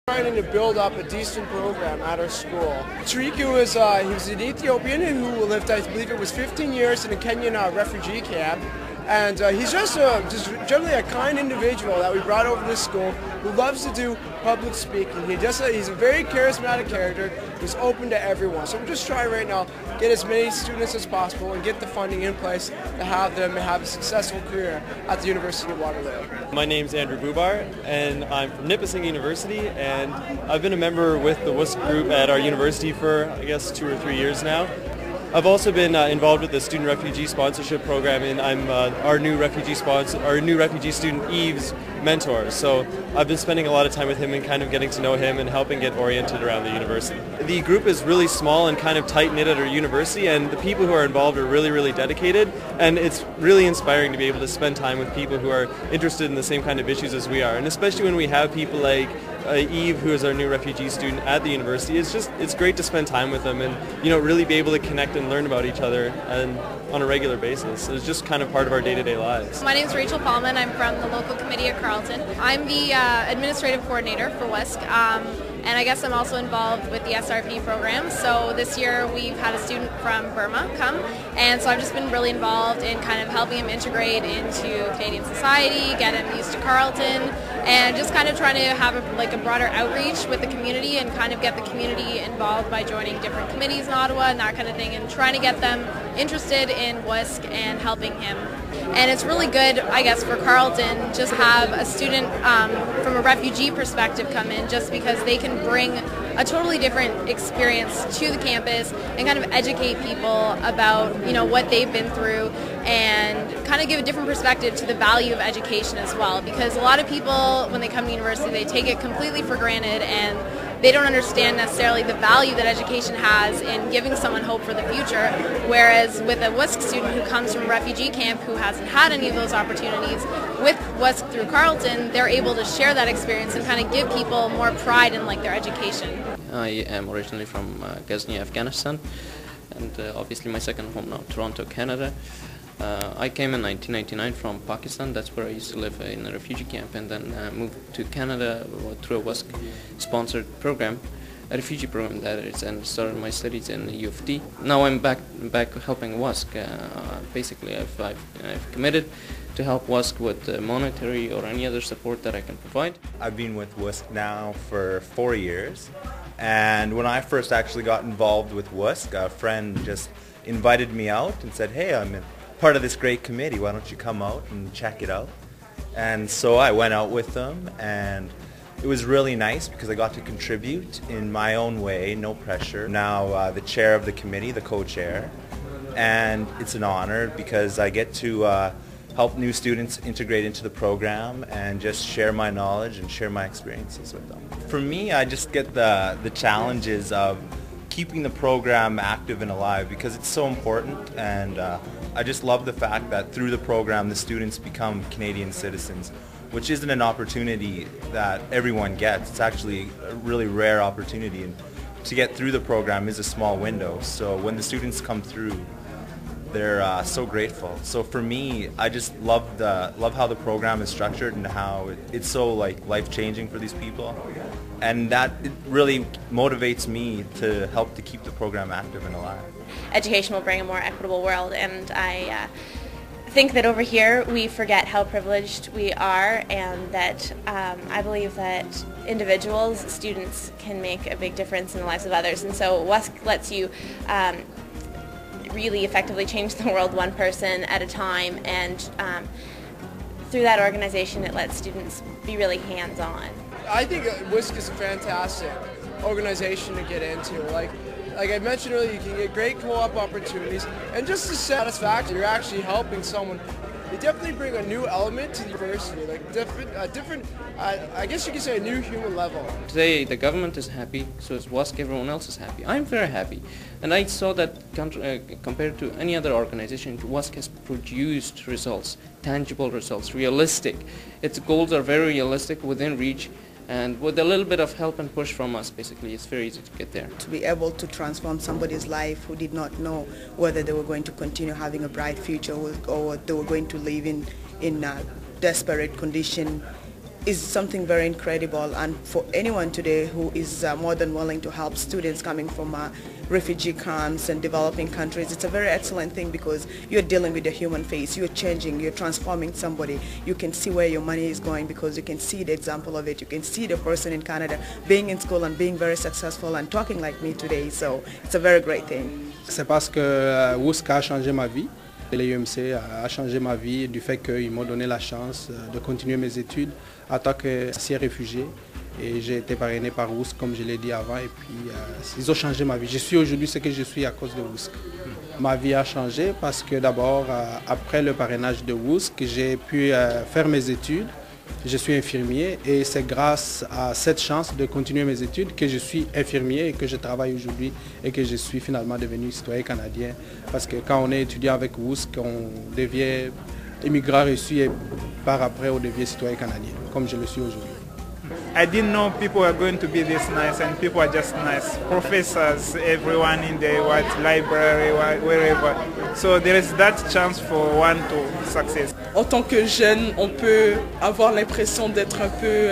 Trying to build up a decent program at our school. Tariku was he was an Ethiopian who lived, I believe it was 15 years in a Kenyan refugee camp, and he's just generally a kind individual that we brought over to this school who loves to do public speaking. He's a very charismatic character who's open to everyone. So we're just trying right now get as many students as possible and get the funding in place to have them have a successful career at the University of Waterloo. My name's Andrew Bubar, and I'm from Nipissing University, and I've been a member with the WUSC group at our university for, I guess, 2 or 3 years now. I've also been involved with the student refugee sponsorship program, and I'm our new refugee student Eve's mentor. So I've been spending a lot of time with him and kind of getting to know him and helping get oriented around the university. The group is really small and kind of tight-knit at our university, and the people who are involved are really, really dedicated, and it's really inspiring to be able to spend time with people who are interested in the same kind of issues as we are, and especially when we have people like Eve, who is our new refugee student at the university. It's great to spend time with them and really be able to connect and learn about each other and on a regular basis. It's just kind of part of our day-to-day lives. My name is Rachel Paulman. I'm from the local committee at Carleton. I'm the administrative coordinator for WUSC, and I guess I'm also involved with the SRP program. So this year we've had a student from Burma come, and so I've just been really involved in kind of helping him integrate into Canadian society, get him used to Carleton, and just kind of trying to have a broader outreach with the community and kind of get the community involved by joining different committees in Ottawa and that kind of thing, and trying to get them interested in WUSC and helping him. And it's really good, I guess, for Carleton just have a student from a refugee perspective come in, just because they can bring a totally different experience to the campus and kind of educate people about what they've been through and kind of give a different perspective to the value of education as well, because a lot of people when they come to university they take it completely for granted and they don't understand necessarily the value that education has in giving someone hope for the future, whereas with a WUSC student who comes from a refugee camp who hasn't had any of those opportunities, with WUSC through Carleton, they're able to share that experience and kind of give people more pride in their education. I am originally from Ghazni, Afghanistan, and obviously my second home now, Toronto, Canada. I came in 1999 from Pakistan. That's where I used to live in a refugee camp, and then moved to Canada through a WUSC-sponsored program, a refugee program that is, and started my studies in the U of T. Now I'm back helping WUSC. Basically, I've committed to help WUSC with monetary or any other support that I can provide. I've been with WUSC now for 4 years, and when I first actually got involved with WUSC, a friend just invited me out and said, "Hey, I'm part of this great committee, why don't you come out and check it out?" And so I went out with them, and it was really nice because I got to contribute in my own way, no pressure. Now the chair of the committee, the co-chair, and it's an honor because I get to help new students integrate into the program and just share my knowledge and share my experiences with them. For me, I just get the challenges of keeping the program active and alive because it's so important, and I just love the fact that through the program the students become Canadian citizens, which isn't an opportunity that everyone gets. It's actually a really rare opportunity, and to get through the program is a small window. So when the students come through, they're so grateful. So for me, I just love how the program is structured and how it's so life-changing for these people, and that it really motivates me to help to keep the program active and alive. Education will bring a more equitable world, and I think that over here we forget how privileged we are, and that I believe that individuals, students, can make a big difference in the lives of others, and so WUSC lets you really effectively change the world one person at a time, and through that organization it lets students be really hands-on. I think WUSC is a fantastic organization to get into. Like I mentioned earlier, you can get great co-op opportunities, and just the satisfaction you're actually helping someone. They definitely bring a new element to the university, I guess you could say a new human level. Today the government is happy, so is WUSC, everyone else is happy. I'm very happy, and I saw that compared to any other organization, WUSC has produced results, tangible results, realistic. Its goals are very realistic, within reach, and with a little bit of help and push from us, basically, it's very easy to get there. To be able to transform somebody's life who did not know whether they were going to continue having a bright future or they were going to live in a desperate condition is something very incredible, and for anyone today who is more than willing to help students coming from refugee camps and developing countries, it's a very excellent thing because you're dealing with the human face, you're changing, you're transforming somebody. You can see where your money is going because you can see the example of it. You can see the person in Canada being in school and being very successful and talking like me today, so it's a very great thing. C'est parce que WUSC a changé ma vie. L'UMC a changé ma vie du fait qu'ils m'ont donné la chance de continuer mes études en tant qu'ancien réfugié. Et j'ai été parrainé par WUSC, comme je l'ai dit avant, et puis ils ont changé ma vie. Je suis aujourd'hui ce que je suis à cause de WUSC. Ma vie a changé parce que d'abord, après le parrainage de WUSC, j'ai pu faire mes études. Je suis infirmier et c'est grâce à cette chance de continuer mes études que je suis infirmier et que je travaille aujourd'hui et que je suis finalement devenu citoyen canadien. Parce que quand on est étudiant avec WUSC, on devient immigrant reçu et par après on devient citoyen canadien, comme je le suis aujourd'hui. I didn't know people were going to be this nice, and people are just nice. Professors, everyone in the library, wherever. So there is that chance for one to success. En tant que jeune, on peut avoir l'impression d'être un peu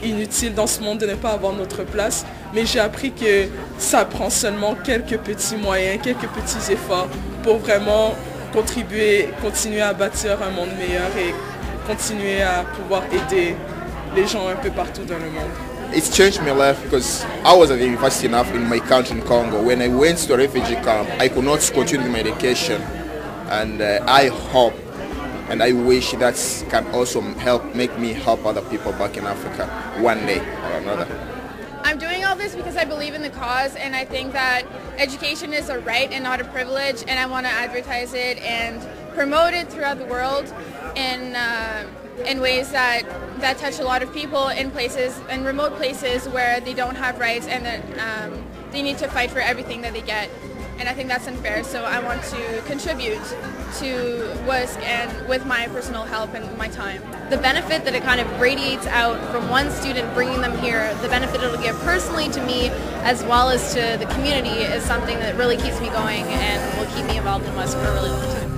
inutile dans ce monde, de ne pas avoir notre place. Mais j'ai appris que ça prend seulement quelques petits moyens, quelques petits efforts pour vraiment contribuer, continuer à bâtir un monde meilleur et continuer à pouvoir aider les gens un peu partout dans le monde. It's changed my life because I was at the university enough in my country in Congo. When I went to a refugee camp, I could not continue my education, and I hope and I wish that can also make me help other people back in Africa one day or another. I'm doing all this because I believe in the cause, and I think that education is a right and not a privilege, and I want to advertise it and promote it throughout the world in ways that touch a lot of people in remote places where they don't have rights and that they need to fight for everything that they get. And I think that's unfair, so I want to contribute to WUSC and with my personal help and my time. The benefit that it kind of radiates out from one student bringing them here, the benefit it'll give personally to me as well as to the community is something that really keeps me going and will keep me involved in WUSC for a really long time.